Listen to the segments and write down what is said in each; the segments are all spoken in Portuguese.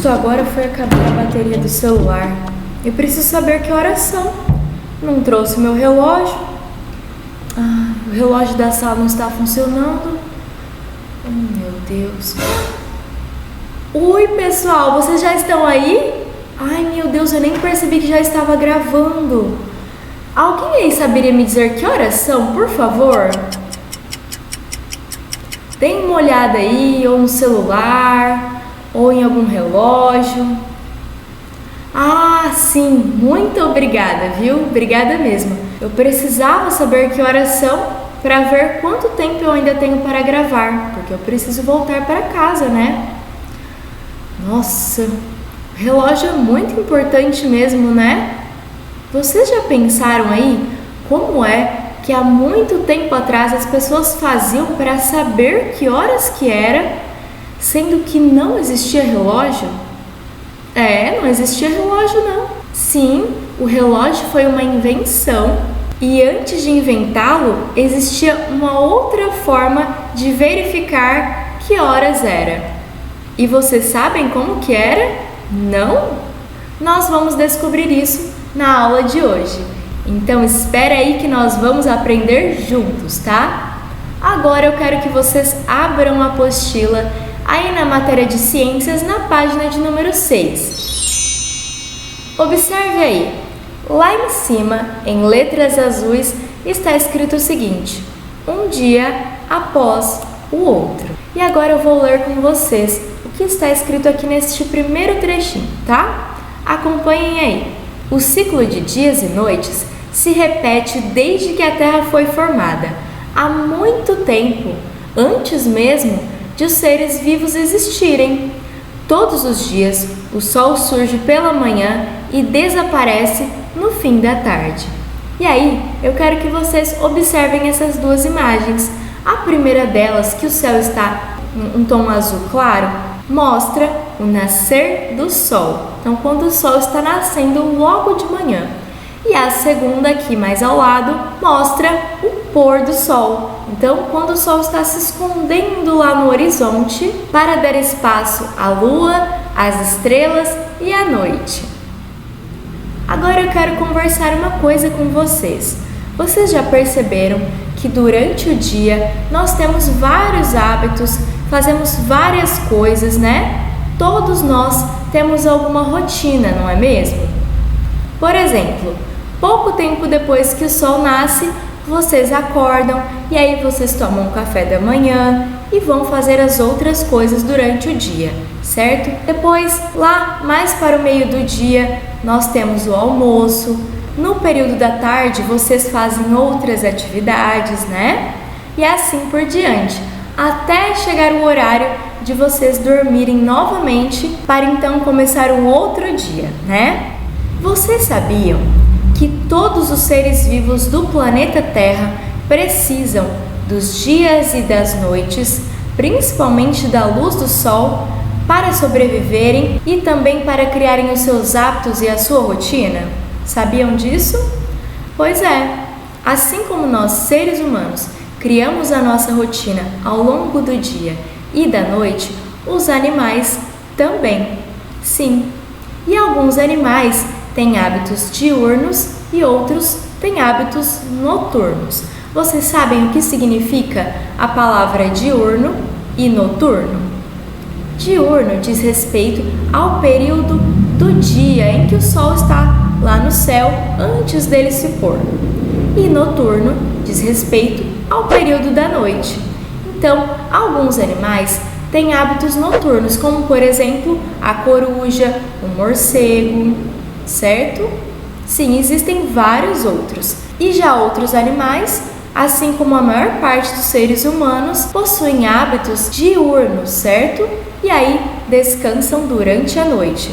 Justo agora foi acabar a bateria do celular. Eu preciso saber que horas são. Não trouxe meu relógio. O relógio da sala não está funcionando. Oh, meu Deus. Oi, pessoal, vocês já estão aí? Ai, meu Deus, eu nem percebi que já estava gravando. Alguém aí saberia me dizer que horas são, por favor? Deem uma olhada aí, ou no celular, ou em algum relógio. Ah, sim, muito obrigada, viu? Obrigada mesmo. Eu precisava saber que horas são para ver quanto tempo eu ainda tenho para gravar, porque eu preciso voltar para casa, né? Nossa, o relógio é muito importante mesmo, né? Vocês já pensaram aí como é que há muito tempo atrás as pessoas faziam para saber que horas que era, sendo que não existia relógio? Não existia relógio não. Sim, o relógio foi uma invenção e antes de inventá-lo existia uma outra forma de verificar que horas era. E vocês sabem como que era? Não? Nós vamos descobrir isso na aula de hoje. Então espera aí que nós vamos aprender juntos, tá? Agora eu quero que vocês abram a apostila aí na matéria de ciências na página de número 6. Observe aí, lá em cima, em letras azuis, está escrito o seguinte: um dia após o outro. E agora eu vou ler com vocês o que está escrito aqui neste primeiro trechinho, tá? Acompanhem aí. O ciclo de dias e noites se repete desde que a Terra foi formada, há muito tempo, antes mesmo de os seres vivos existirem. Todos os dias, o Sol surge pela manhã e desaparece no fim da tarde. E aí, eu quero que vocês observem essas duas imagens. A primeira delas, que o céu está em um tom azul claro, mostra o nascer do Sol. Então, quando o Sol está nascendo logo de manhã. E a segunda, aqui mais ao lado, mostra o pôr do Sol. Então, quando o Sol está se escondendo lá no horizonte para dar espaço à Lua, às estrelas e à noite. Agora eu quero conversar uma coisa com vocês. Vocês já perceberam que durante o dia nós temos vários hábitos, fazemos várias coisas, né? Todos nós temos alguma rotina, não é mesmo? Por exemplo, pouco tempo depois que o sol nasce, vocês acordam e aí vocês tomam um café da manhã e vão fazer as outras coisas durante o dia, certo? Depois, lá mais para o meio do dia, nós temos o almoço. No período da tarde, vocês fazem outras atividades, né? E assim por diante, até chegar o horário de vocês dormirem novamente para então começar um outro dia, né? Vocês sabiam que todos os seres vivos do planeta Terra precisam dos dias e das noites, principalmente da luz do sol, para sobreviverem e também para criarem os seus hábitos e a sua rotina? Sabiam disso? Pois é, assim como nós, seres humanos, criamos a nossa rotina ao longo do dia e da noite, os animais também. Sim, e alguns animais têm hábitos diurnos e outros têm hábitos noturnos. Vocês sabem o que significa a palavra diurno e noturno? Diurno diz respeito ao período do dia em que o sol está lá no céu antes dele se pôr. E noturno diz respeito ao período da noite. Então, alguns animais têm hábitos noturnos, como por exemplo a coruja, o morcego, certo? Sim, existem vários outros. E já outros animais, assim como a maior parte dos seres humanos, possuem hábitos diurnos, certo? E aí descansam durante a noite.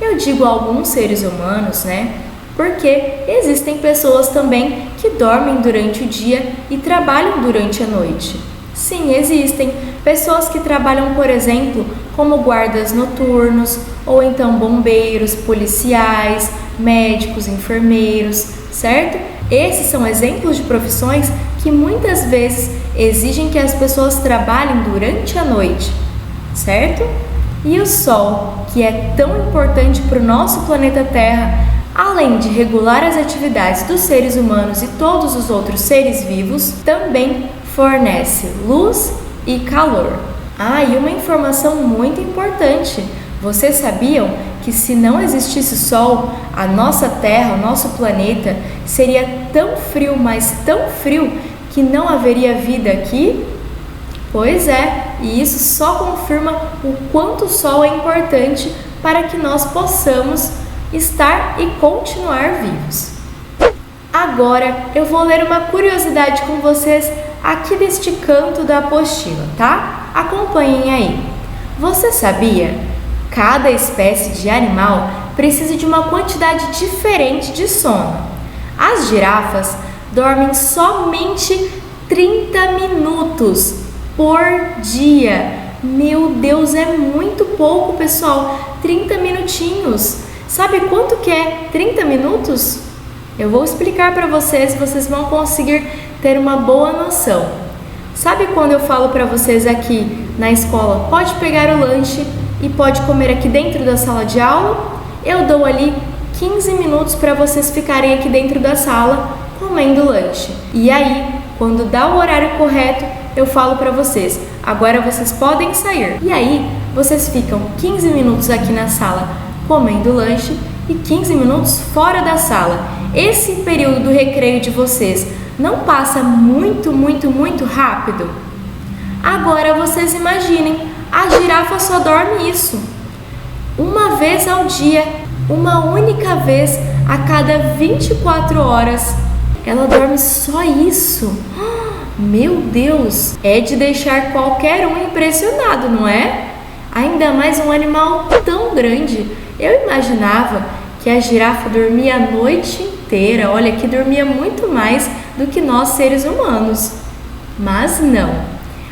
Eu digo alguns seres humanos, né? Porque existem pessoas também que dormem durante o dia e trabalham durante a noite. Sim, existem pessoas que trabalham, por exemplo, como guardas noturnos, ou então bombeiros, policiais, médicos, enfermeiros, certo? Esses são exemplos de profissões que muitas vezes exigem que as pessoas trabalhem durante a noite, certo? E o Sol, que é tão importante para o nosso planeta Terra, além de regular as atividades dos seres humanos e todos os outros seres vivos, também fornece luz e calor. E uma informação muito importante: vocês sabiam que se não existisse Sol, a nossa Terra, o nosso planeta, seria tão frio, mas tão frio, que não haveria vida aqui? Pois é, e isso só confirma o quanto o Sol é importante para que nós possamos estar e continuar vivos. Agora eu vou ler uma curiosidade com vocês aqui deste canto da apostila, tá? Acompanhem aí. Você sabia? Cada espécie de animal precisa de uma quantidade diferente de sono. As girafas dormem somente 30 minutos por dia. Meu Deus, é muito pouco, pessoal. 30 minutinhos. Sabe quanto que é 30 minutos? Eu vou explicar para vocês vão conseguir ter uma boa noção. Sabe quando eu falo para vocês aqui na escola, pode pegar o lanche e pode comer aqui dentro da sala de aula? Eu dou ali 15 minutos para vocês ficarem aqui dentro da sala comendo lanche. E aí, quando dá o horário correto, eu falo para vocês, agora vocês podem sair. E aí, vocês ficam 15 minutos aqui na sala comendo lanche e 15 minutos fora da sala. Esse período do recreio de vocês não passa muito rápido? Agora vocês imaginem, a girafa só dorme isso uma vez ao dia, uma única vez a cada 24 horas. Ela dorme só isso. Meu Deus, é de deixar qualquer um impressionado, não é? Ainda mais um animal tão grande. Eu imaginava que a girafa dormia a noite inteira, olha, que dormia muito mais do que nós seres humanos. Mas não.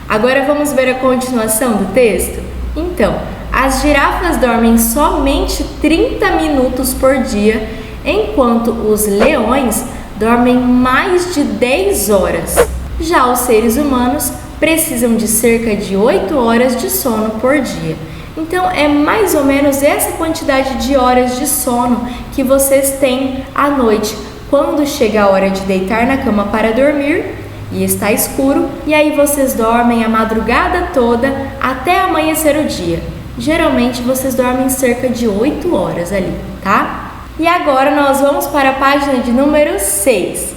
Agora vamos ver a continuação do texto? Então, as girafas dormem somente 30 minutos por dia, enquanto os leões dormem mais de 10 horas. Já os seres humanos precisam de cerca de 8 horas de sono por dia. Então, é mais ou menos essa quantidade de horas de sono que vocês têm à noite, quando chega a hora de deitar na cama para dormir e está escuro, e aí vocês dormem a madrugada toda até amanhecer o dia. Geralmente, vocês dormem cerca de 8 horas ali, tá? E agora nós vamos para a página de número 6.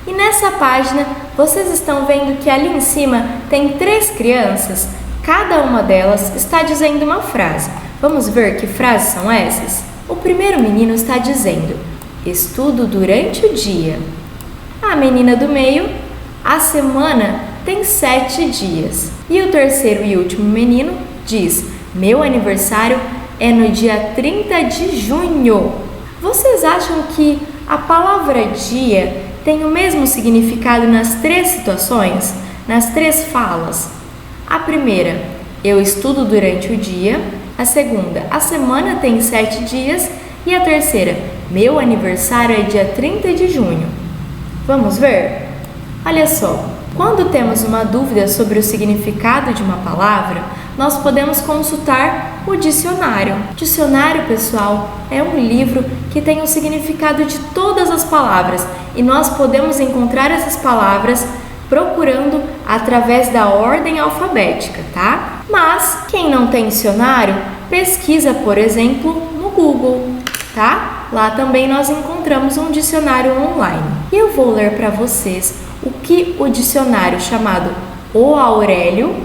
E nessa página, vocês estão vendo que ali em cima tem 3 crianças. Cada uma delas está dizendo uma frase. Vamos ver que frases são essas? O primeiro menino está dizendo: estudo durante o dia. A menina do meio: a semana tem 7 dias. E o terceiro e último menino diz: meu aniversário é no dia 30 de junho. Vocês acham que a palavra dia tem o mesmo significado nas 3 situações, nas 3 falas? A primeira, eu estudo durante o dia. A segunda, a semana tem 7 dias. E a terceira, meu aniversário é dia 30 de junho. Vamos ver? Olha só, quando temos uma dúvida sobre o significado de uma palavra, nós podemos consultar o dicionário. Dicionário, pessoal, é um livro que tem o significado de todas as palavras e nós podemos encontrar essas palavras procurando através da ordem alfabética, tá? Mas quem não tem dicionário, pesquisa, por exemplo, no Google, tá? Lá também nós encontramos um dicionário online. E eu vou ler para vocês o que o dicionário chamado O Aurélio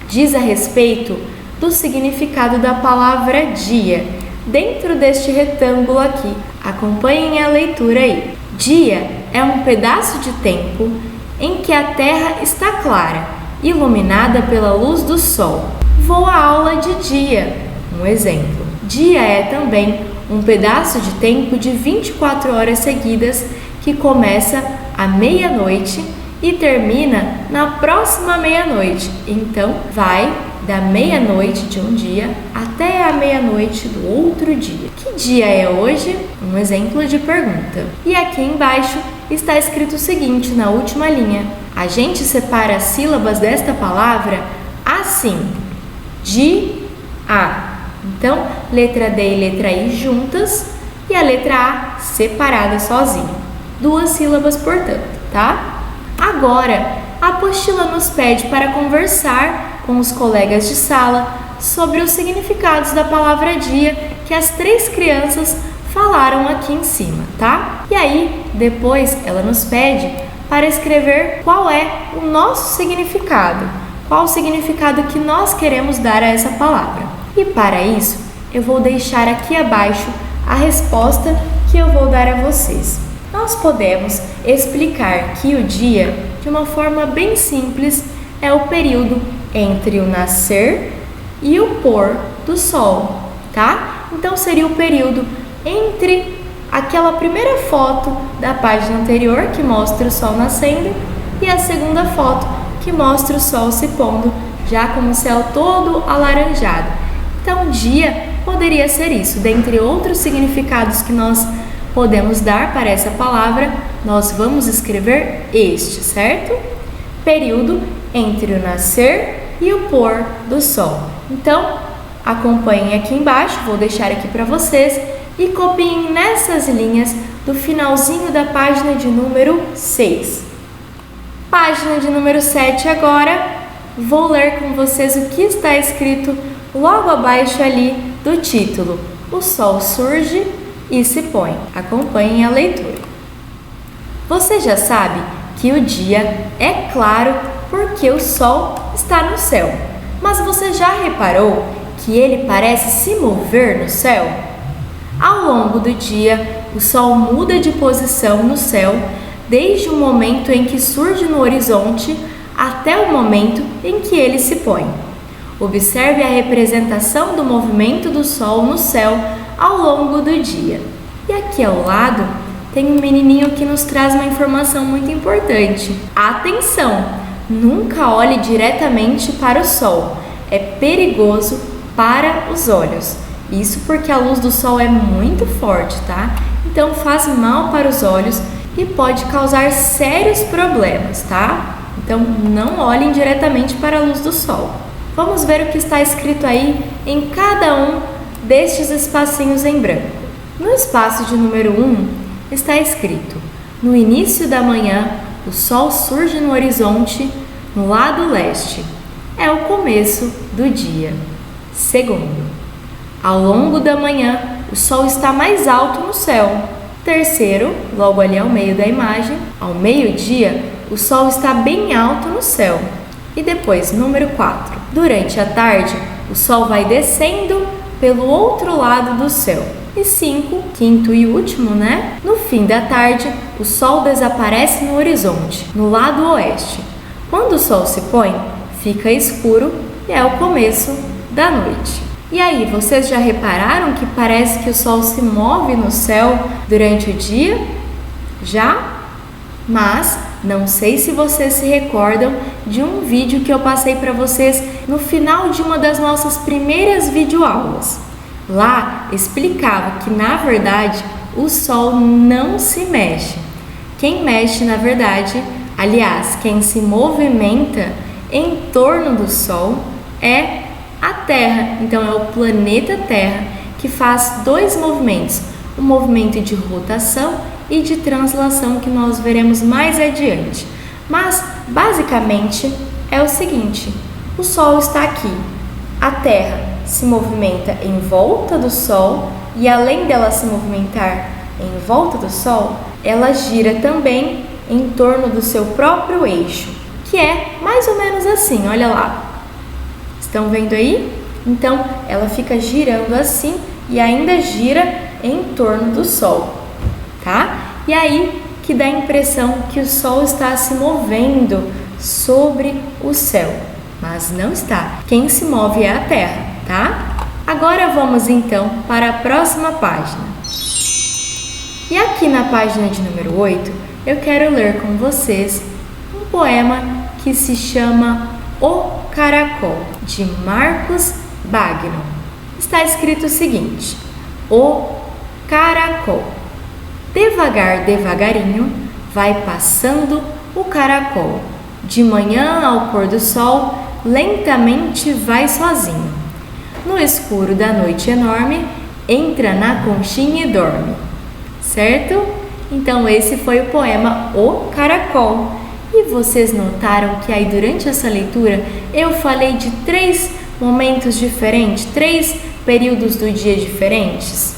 diz a respeito do significado da palavra dia, dentro deste retângulo aqui. Acompanhem a leitura aí. Dia é um pedaço de tempo em que a terra está clara, iluminada pela luz do sol. Vou à aula de dia. Um exemplo. Dia é também um pedaço de tempo de 24 horas seguidas que começa à meia-noite e termina na próxima meia-noite. Então, vai da meia-noite de um dia até a meia-noite do outro dia. Que dia é hoje? Um exemplo de pergunta. E aqui embaixo está escrito o seguinte na última linha. A gente separa as sílabas desta palavra assim: dia, A. Então, letra D e letra I juntas e a letra A separada sozinha. 2 sílabas, portanto, tá? Agora, a apostila nos pede para conversar com os colegas de sala sobre os significados da palavra dia que as 3 crianças falaram aqui em cima, tá? E aí, depois ela nos pede para escrever qual é o nosso significado, qual o significado que nós queremos dar a essa palavra. E para isso, eu vou deixar aqui abaixo a resposta que eu vou dar a vocês. Nós podemos explicar que o dia, de uma forma bem simples, é o período entre o nascer e o pôr do sol, tá? Então seria o período entre aquela primeira foto da página anterior que mostra o sol nascendo e a segunda foto que mostra o sol se pondo, já com o céu todo alaranjado. Então, dia poderia ser isso. Dentre outros significados que nós podemos dar para essa palavra, nós vamos escrever este, certo? Período entre o nascer e o pôr do sol. Então, acompanhem aqui embaixo, vou deixar aqui para vocês e copiem nessas linhas do finalzinho da página de número 6. Página de número 7 agora, vou ler com vocês o que está escrito logo abaixo ali do título. O sol surge e se põe. Acompanhem a leitura. Você já sabe que o dia é claro porque o sol está no céu. Mas você já reparou que ele parece se mover no céu? Ao longo do dia, o sol muda de posição no céu desde o momento em que surge no horizonte até o momento em que ele se põe. Observe a representação do movimento do sol no céu ao longo do dia. E aqui ao lado tem um menininho que nos traz uma informação muito importante. Atenção! Nunca olhe diretamente para o sol. É perigoso para os olhos. Isso porque a luz do sol é muito forte, tá? Então faz mal para os olhos e pode causar sérios problemas, tá? Então não olhem diretamente para a luz do sol. Vamos ver o que está escrito aí em cada um destes espacinhos em branco. No espaço de número 1 está escrito: no início da manhã, o sol surge no horizonte no lado leste. É o começo do dia. Segundo, ao longo da manhã, o sol está mais alto no céu. Terceiro, logo ali ao meio da imagem, ao meio-dia, o sol está bem alto no céu. E depois, número 4, durante a tarde, o sol vai descendo pelo outro lado do céu. E 5, quinto e último, no fim da tarde, o sol desaparece no horizonte, no lado oeste. Quando o sol se põe, fica escuro e é o começo da noite. E aí, vocês já repararam que parece que o sol se move no céu durante o dia? Já? Mas não sei se vocês se recordam de um vídeo que eu passei para vocês no final de uma das nossas primeiras videoaulas. Lá explicava que, na verdade, o sol não se mexe. Quem mexe, na verdade, aliás, quem se movimenta em torno do sol é a Terra. Então é o planeta Terra que faz 2 movimentos, o movimento de rotação e de translação que nós veremos mais adiante. Mas basicamente é o seguinte: o Sol está aqui, a Terra se movimenta em volta do Sol e além dela se movimentar em volta do Sol, ela gira também em torno do seu próprio eixo, que é mais ou menos assim, olha lá. Estão vendo aí? Então, ela fica girando assim e ainda gira em torno do Sol, tá? E aí que dá a impressão que o Sol está se movendo sobre o céu, mas não está. Quem se move é a Terra, tá? Agora vamos então para a próxima página. E aqui na página de número 8, eu quero ler com vocês um poema que se chama O Caracol, de Marcos Bagno. Está escrito o seguinte: O caracol. Devagar, devagarinho, vai passando o caracol. De manhã ao pôr do sol, lentamente vai sozinho. no escuro da noite enorme, entra na conchinha e dorme. Certo? Então esse foi o poema O Caracol. E vocês notaram que aí durante essa leitura eu falei de 3 momentos diferentes, 3 períodos do dia diferentes?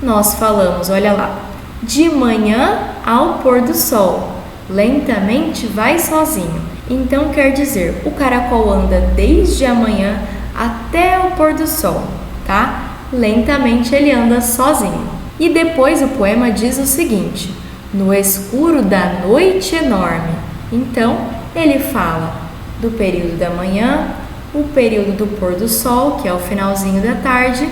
Nós falamos, olha lá, de manhã ao pôr do sol, lentamente vai sozinho. Então quer dizer, o caracol anda desde a manhã até o pôr do sol, tá? Lentamente ele anda sozinho. E depois o poema diz o seguinte: no escuro da noite enorme. Então ele fala do período da manhã, o período do pôr do sol, que é o finalzinho da tarde,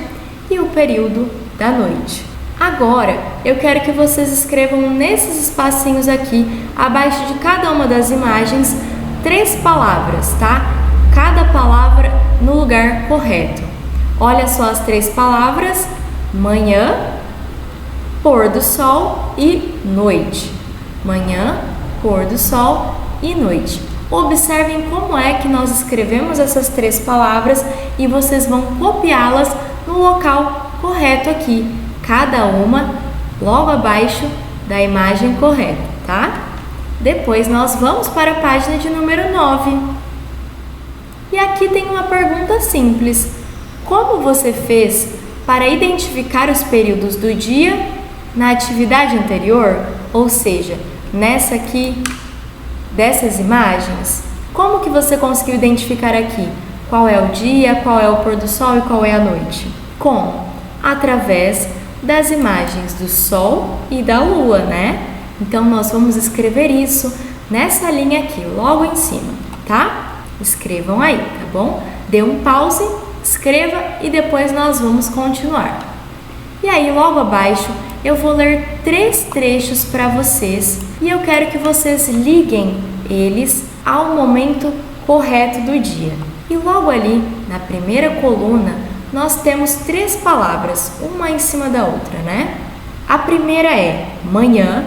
e o período da noite. Agora eu quero que vocês escrevam nesses espacinhos aqui, abaixo de cada uma das imagens, 3 palavras, tá? Cada palavra no lugar correto. Olha só as 3 palavras: manhã, pôr do sol e noite. Manhã, pôr do sol e noite. Observem como é que nós escrevemos essas 3 palavras e vocês vão copiá-las no local correto aqui, cada uma logo abaixo da imagem correta, tá? Depois nós vamos para a página de número 9. E aqui tem uma pergunta simples: como você fez para identificar os períodos do dia na atividade anterior? Ou seja, nessa aqui, dessas imagens, como que você conseguiu identificar aqui qual é o dia, qual é o pôr do sol e qual é a noite? Como? Através das imagens do sol e da lua, né? Então nós vamos escrever isso nessa linha aqui, logo em cima, tá? Escrevam aí, tá bom? Dê um pause, escreva e depois nós vamos continuar. E aí, logo abaixo, eu vou ler 3 trechos para vocês e eu quero que vocês liguem eles ao momento correto do dia. E logo ali, na primeira coluna, nós temos 3 palavras, uma em cima da outra, né? A primeira é manhã,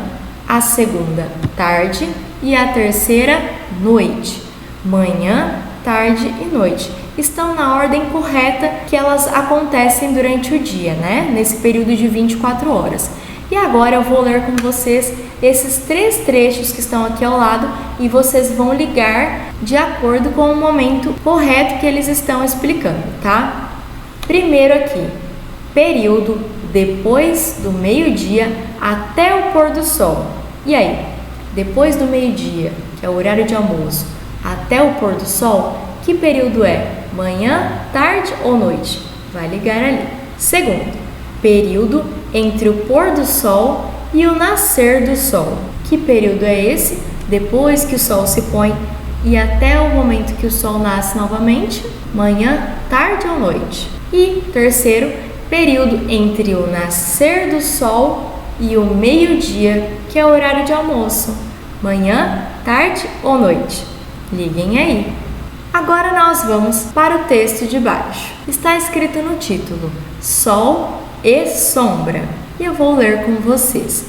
a segunda, tarde e a terceira, noite. Manhã, tarde e noite. Estão na ordem correta que elas acontecem durante o dia, né? Nesse período de 24 horas. E agora eu vou ler com vocês esses 3 trechos que estão aqui ao lado e vocês vão ligar de acordo com o momento correto que eles estão explicando, tá? Primeiro aqui, período depois do meio-dia até o pôr do sol. E aí, depois do meio-dia, que é o horário de almoço, até o pôr do sol, que período é? Manhã, tarde ou noite? Vai ligar ali. Segundo, período entre o pôr do sol e o nascer do sol. Que período é esse? Depois que o sol se põe e até o momento que o sol nasce novamente? Manhã, tarde ou noite? E terceiro, período entre o nascer do sol e o meio-dia, que é o horário de almoço. Manhã, tarde ou noite? Liguem aí. Agora nós vamos para o texto de baixo. Está escrito no título: Sol e sombra. E eu vou ler com vocês.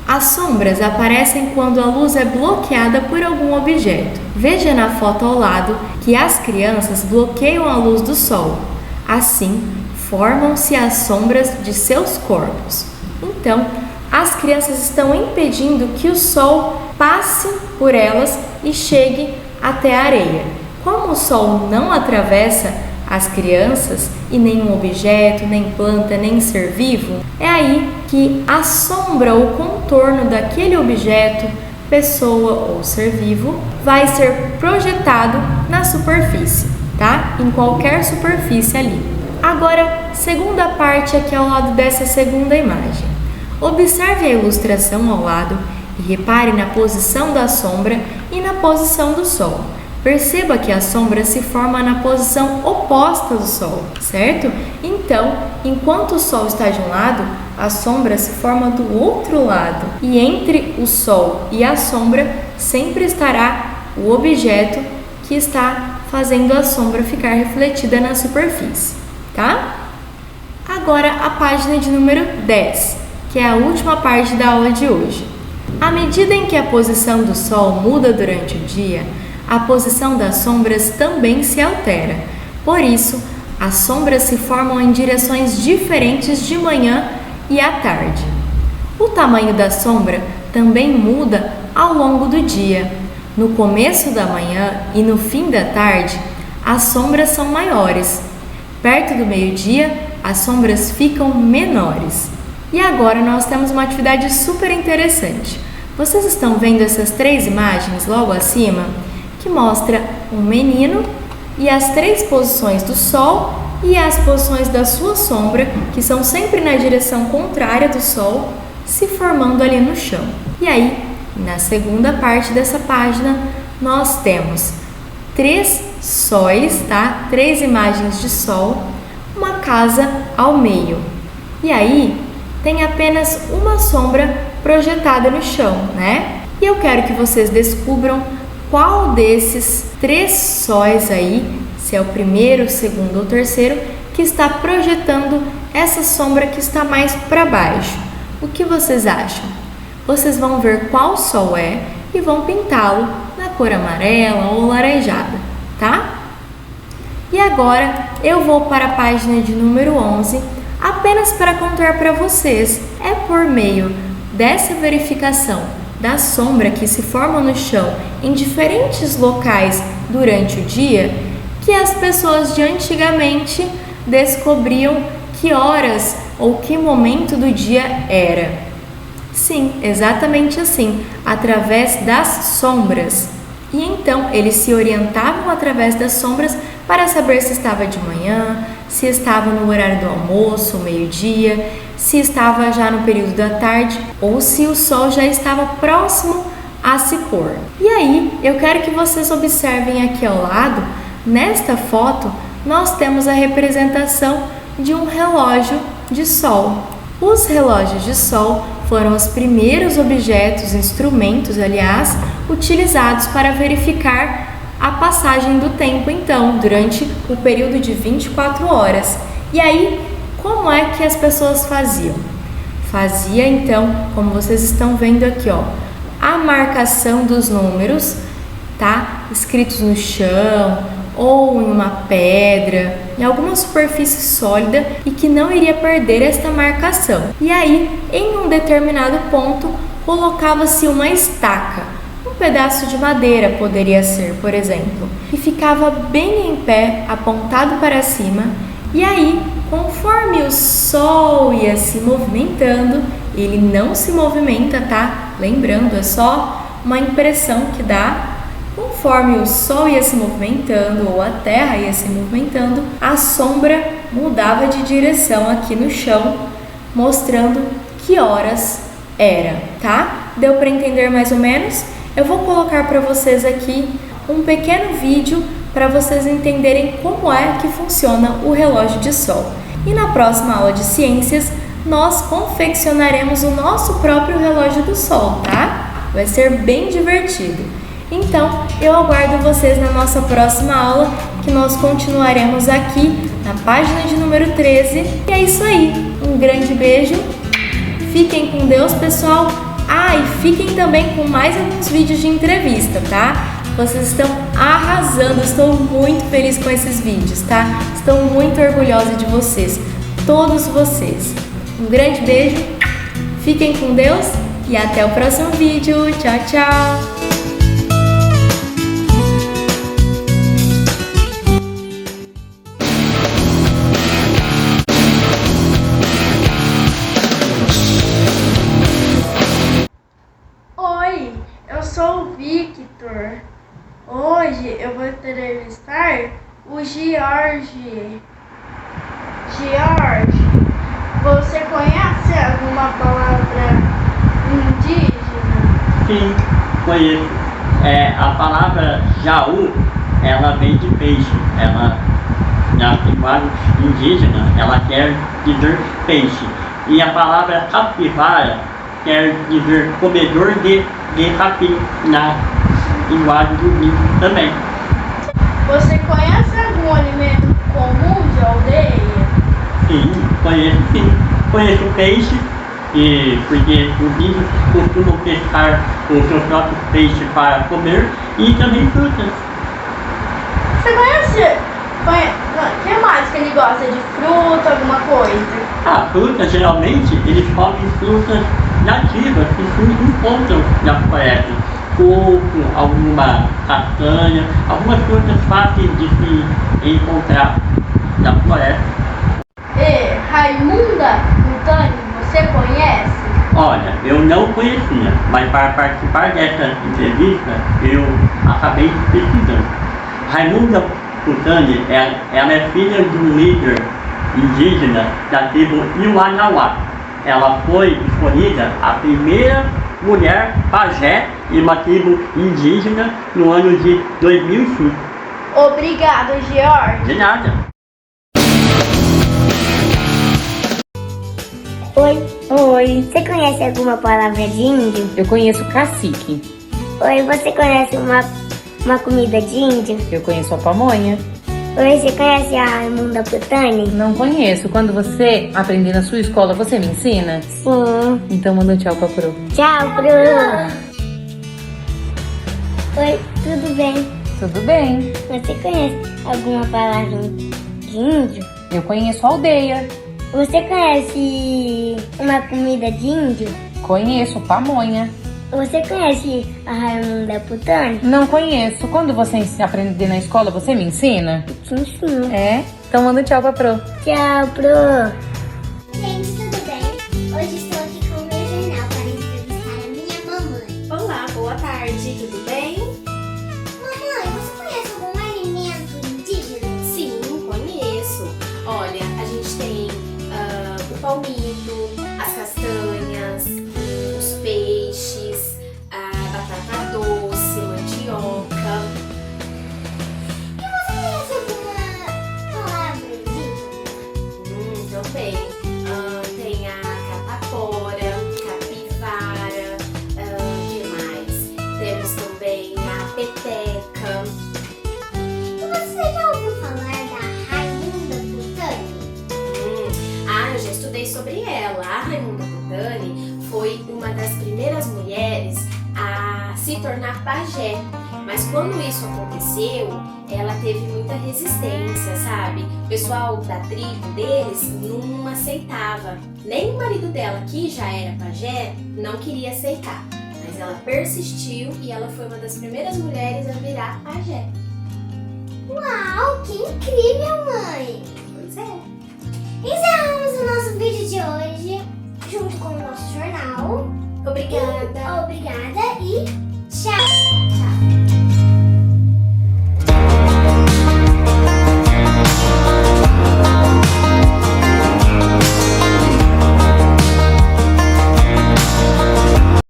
As sombras aparecem quando a luz é bloqueada por algum objeto. Veja na foto ao lado que as crianças bloqueiam a luz do sol. Assim, formam-se as sombras de seus corpos. Então, as crianças estão impedindo que o sol passe por elas e chegue até a areia. Como o sol não atravessa as crianças e nenhum objeto, nem planta, nem ser vivo, é aí que a sombra ou contorno daquele objeto, pessoa ou ser vivo vai ser projetado na superfície, tá? Em qualquer superfície ali. Agora, segunda parte aqui ao lado dessa segunda imagem. Observe a ilustração ao lado e repare na posição da sombra e na posição do sol. Perceba que a sombra se forma na posição oposta do sol, certo? Então, enquanto o sol está de um lado, a sombra se forma do outro lado. E entre o sol e a sombra sempre estará o objeto que está fazendo a sombra ficar refletida na superfície, tá? Agora a página de número 10, que é a última parte da aula de hoje. À medida em que a posição do sol muda durante o dia, a posição das sombras também se altera. Por isso, as sombras se formam em direções diferentes de manhã e à tarde. O tamanho da sombra também muda ao longo do dia. No começo da manhã e no fim da tarde, as sombras são maiores. Perto do meio-dia, as sombras ficam menores. E agora nós temos uma atividade super interessante. Vocês estão vendo essas 3 imagens logo acima? Que mostra um menino e as 3 posições do sol e as posições da sua sombra, que são sempre na direção contrária do sol, se formando ali no chão. E aí, na segunda parte dessa página, nós temos 3 sóis, tá? 3 imagens de sol, uma casa ao meio. E aí, tem apenas uma sombra projetada no chão, né? E eu quero que vocês descubram qual desses 3 sóis aí, se é o primeiro, o segundo ou o terceiro, que está projetando essa sombra que está mais para baixo. O que vocês acham? Vocês vão ver qual sol é e vão pintá-lo na cor amarela ou laranjada, tá? E agora eu vou para a página de número 11, apenas para contar para vocês. É por meio dessa verificação da sombra que se forma no chão em diferentes locais durante o dia que as pessoas de antigamente descobriam que horas ou que momento do dia era. Sim, exatamente assim, através das sombras. E então eles se orientavam através das sombras para saber se estava de manhã, se estava no horário do almoço, meio-dia, se estava já no período da tarde ou se o sol já estava próximo a se pôr. E aí, eu quero que vocês observem aqui ao lado, nesta foto, nós temos a representação de um relógio de sol. Os relógios de sol foram os primeiros objetos, instrumentos, aliás, utilizados para verificar a passagem do tempo, então, durante o período de 24 horas. E aí, como é que as pessoas faziam? Fazia, então, como vocês estão vendo aqui, ó, a marcação dos números, tá? Escritos no chão ou em uma pedra, em alguma superfície sólida e que não iria perder esta marcação. E aí, em um determinado ponto, colocava-se uma estaca, um pedaço de madeira poderia ser, por exemplo, e ficava bem em pé, apontado para cima. E aí, conforme o sol ia se movimentando, ele não se movimenta, tá? Lembrando, é só uma impressão que dá. Conforme o sol ia se movimentando ou a terra ia se movimentando, a sombra mudava de direção aqui no chão, mostrando que horas era, tá? Deu para entender mais ou menos? Eu vou colocar para vocês aqui um pequeno vídeo para vocês entenderem como é que funciona o relógio de sol. E na próxima aula de ciências, nós confeccionaremos o nosso próprio relógio do sol, tá? Vai ser bem divertido. Então, eu aguardo vocês na nossa próxima aula, que nós continuaremos aqui na página de número 13. E é isso aí. Um grande beijo. Fiquem com Deus, pessoal. E fiquem também com mais alguns vídeos de entrevista, tá? Vocês estão arrasando. Estou muito feliz com esses vídeos, tá? Estou muito orgulhosa de vocês, todos vocês. Um grande beijo. Fiquem com Deus e até o próximo vídeo. Tchau, tchau. Eu sou o Victor. Hoje eu vou entrevistar o George. George, você conhece alguma palavra indígena? Sim, conheço. A palavra jaú, ela vem de peixe. Ela, na linguagem indígena, ela quer dizer peixe. E a palavra capivara quer dizer comedor de capim na linguagem do índio também. Você conhece algum alimento comum de aldeia? Sim, conheço o peixe, porque os índios costumam pescar os seus próprios peixes para comer, e também frutas. Você O que mais que ele gosta? De fruta, alguma coisa? A fruta, geralmente, eles comem frutas nativas que se encontram na floresta. Coco, alguma castanha, algumas frutas fáceis de se encontrar na floresta. E Raimunda Tutani, você conhece? Olha, eu não conhecia, mas para participar dessa entrevista, eu acabei pesquisando. Raimunda Tutani, ela é filha de um líder indígena da tribo Iuanauá. Ela foi escolhida a primeira mulher pajé em uma tribo indígena no ano de 2005. Obrigado, George. De nada. Oi, Oi, você conhece alguma palavra de índio? eu conheço cacique. Oi, você conhece uma comida de índio? Eu conheço a pamonha. Oi, você conhece a Raimunda Putani? Não conheço. Quando você aprender na sua escola, você me ensina? Sim. Então manda um tchau pra Pro. Tchau, Pro. Oi, tudo bem? Tudo bem. Você conhece alguma palavra de índio? Eu conheço a aldeia. Você conhece uma comida de índio? Conheço pamonha. Você conhece a Raimunda Putani? Não conheço. Quando você aprender na escola, você me ensina? Te ensino. É? Então manda um tchau pra Pro. Tchau, Pro. Gente, tudo bem? Hoje estou aqui com o meu jornal para entrevistar a minha mamãe. Olá, boa tarde, tudo bem? Mamãe, você conhece algum alimento indígena? Sim, conheço. Olha, a gente tem o palmito, as castanhas, os peixes, a batata doce, mandioca. E você conhece alguma palavra indígena? Também. Tem a catapora, capivara, que mais? Temos também a peteca. E você já ouviu falar da Raimunda Putani? Eu já estudei sobre ela. A Raimunda Tutani foi uma das primeiras mulheres a se tornar pajé. Mas quando isso aconteceu, ela teve muita resistência, sabe? O pessoal da tribo deles não aceitava. Nem o marido dela, que já era pajé, não queria aceitar. Mas ela persistiu e ela foi uma das primeiras mulheres a virar pajé. Uau, que incrível, mãe! Pois é. Encerramos o nosso vídeo de hoje, junto com o nosso jornal. Obrigada. Obrigada e